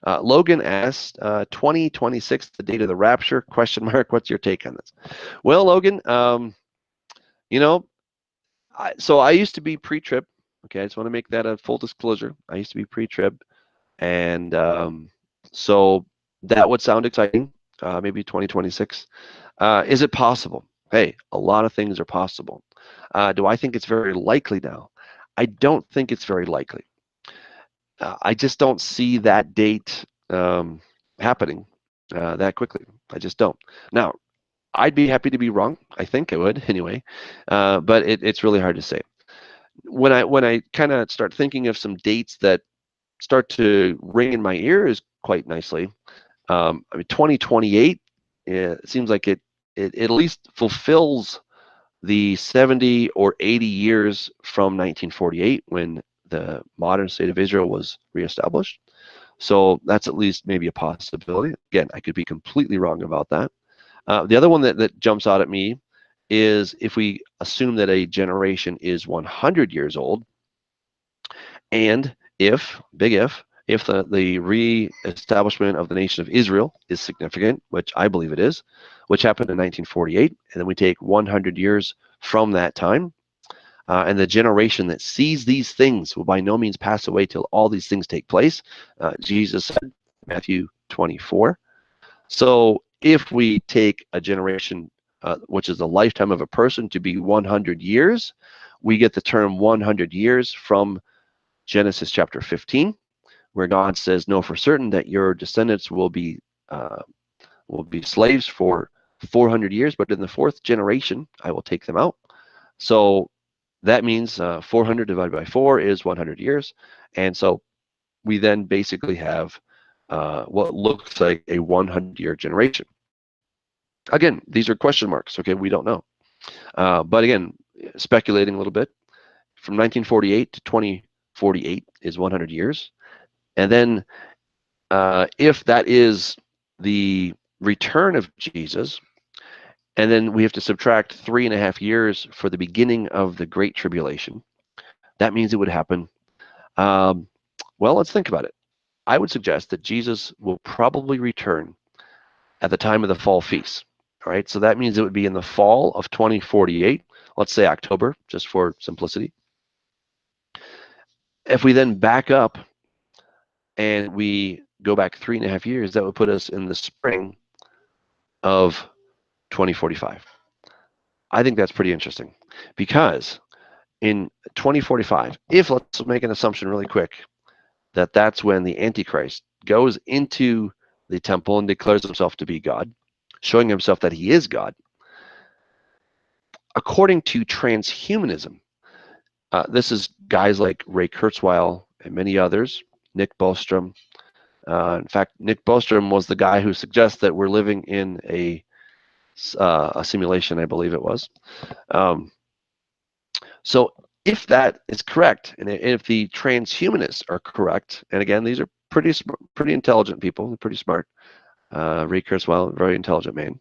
Logan asked, 2026, the date of the rapture, question mark. What's your take on this? Well, Logan, you know, so I used to be pre-trib. Okay, I just want to make that a full disclosure. I used to be pre-trib, and so that would sound exciting. Maybe 2026. Is it possible? Hey, a lot of things are possible. Do I think it's very likely now? I don't think it's very likely. I just don't see that date happening that quickly. I just don't. Now, I'd be happy to be wrong. I think I would anyway, but it's really hard to say. When I kind of start thinking of some dates that start to ring in my ears quite nicely, I mean, 2028. It seems like it at least fulfills the 70 or 80 years from 1948 when the modern state of Israel was reestablished. So that's at least maybe a possibility. Again, I could be completely wrong about that. The other one that jumps out at me is if we assume that a generation is 100 years old, and if, big if the re-establishment of the nation of Israel is significant, which I believe it is, which happened in 1948, and then we take 100 years from that time, and the generation that sees these things will by no means pass away till all these things take place. Jesus said, Matthew 24. So if we take a generation, which is the lifetime of a person, to be 100 years, we get the term 100 years from Genesis chapter 15, where God says, "Know for certain that your descendants will be slaves for 400 years, but in the fourth generation I will take them out." So that means 400 divided by 4 is 100 years, and so we then basically have what looks like a 100-year generation. Again, these are question marks. Okay, we don't know, but again, speculating a little bit, from 1948 to 2048 is 100 years. And then if that is the return of Jesus, and then we have to subtract 3.5 years for the beginning of the Great Tribulation, that means it would happen. Well, let's think about it. I would suggest that Jesus will probably return at the time of the fall feast. All right, so that means it would be in the fall of 2048. Let's say October, just for simplicity. If we then back up and we go back 3.5 years, that would put us in the spring of 2045. I think that's pretty interesting because in 2045, if let's make an assumption really quick, that that's when the Antichrist goes into the temple and declares himself to be God, showing himself that he is God. According to transhumanism, this is guys like Ray Kurzweil and many others, Nick Bostrom. In fact, Nick Bostrom was the guy who suggests that we're living in a simulation, I believe it was. So if that is correct, and if the transhumanists are correct, and again, these are pretty intelligent people, they're pretty smart. Ray Kurzweil, very intelligent man.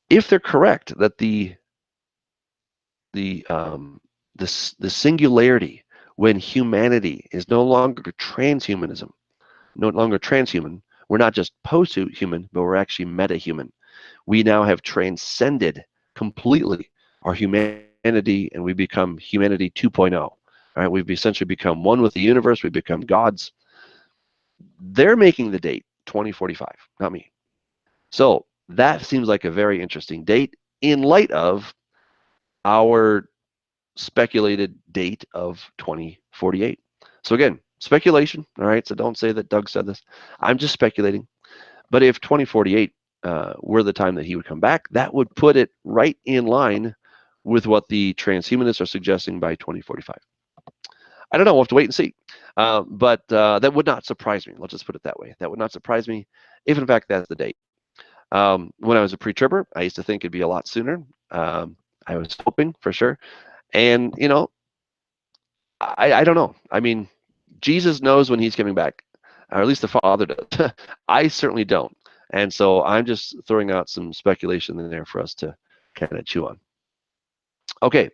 If they're correct that the singularity when humanity is no longer transhumanism, no longer transhuman, we're not just post-human, but we're actually meta-human. We now have transcended completely our humanity, and we become humanity 2.0. All right, we've essentially become one with the universe. We become gods. They're making the date 2045, not me. So that seems like a very interesting date in light of our speculated date of 2048. So again, speculation. All right, so don't say that Doug said this. I'm just speculating. But if 2048 were the time that he would come back, that would put it right in line with what the transhumanists are suggesting by 2045. I don't know. We'll have to wait and see. But that would not surprise me. Let's just put it that way. That would not surprise me if, in fact, that's the date. When I was a pre-tribber, I used to think it'd be a lot sooner. I was hoping for sure. And, you know, I don't know. I mean, Jesus knows when he's coming back, or at least the Father does. I certainly don't. And so I'm just throwing out some speculation in there for us to kind of chew on. Okay.